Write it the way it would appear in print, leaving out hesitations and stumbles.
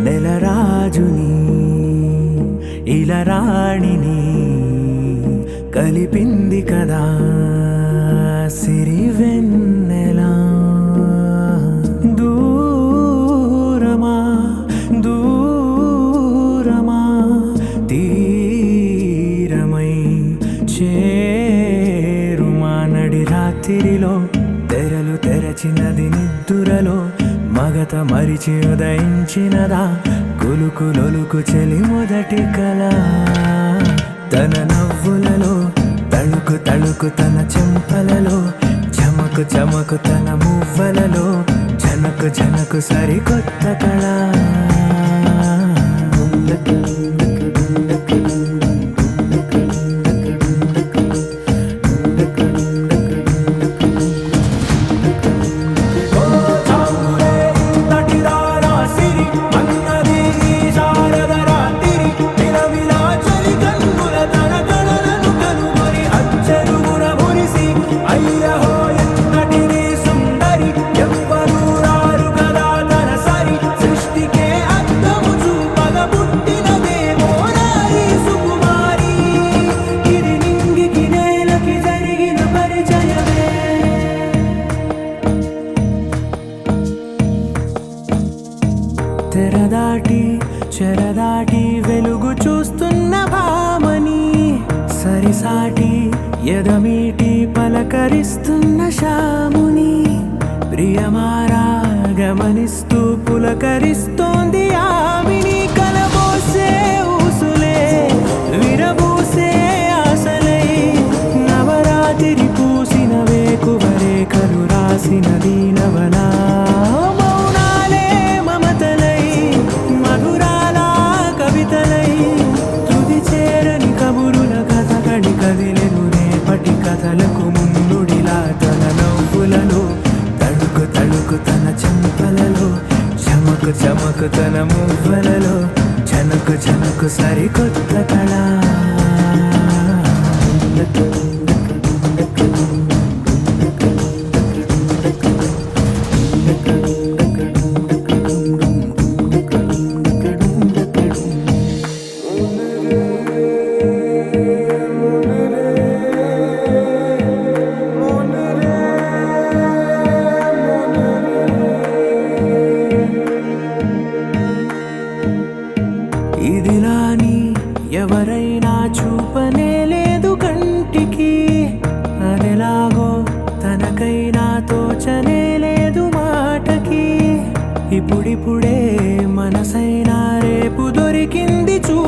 నెలరాజుని ఇలరాణిని కలిపింది కదా సిరివెన్నెలా. దూరమా దూరమా తీరమై చేరుమా నడి రాత్రిలో తెరలు తెరచినది నిద్దురలో మగత మరిచి ఉదయించినదా కులుకు లొలుకు చెలి మొదటి కళ. తన నవ్వులలో తళుకు తళుకు తన చెంపలలో చమకు చమకు తన మువ్వలలో జనకు జనకు సరికొత్త కళ. తెరదాటి చెరదాటి వెలుగు చూస్తున్న భామని సరిసాటి ఎదమీటి పలకరిస్తున్న శాముని ప్రియమారా గమనిస్తూ పులకరిస్తోంది ఆవిని. కలబోసే ఊసులే విరబూసే ఆశలై నవరాత్రి పూసిన వేకువరేఖలు రాసినది నవలా. కథలకు ముందుడిలా తన నవ్వులలో తడుకు తడుకు తన చెంపలలో చమకు చమకు తన మువ్వలలో జనకు జనకు సరికొత్త కళ. ఇదిలాని ఎవరైనా చూపనే లేదు కంటికి అదెలాగో తనకైనా తోచనే లేదు మాటకి. ఇప్పుడిప్పుడే మనసైనా రేపు దొరికింది చూ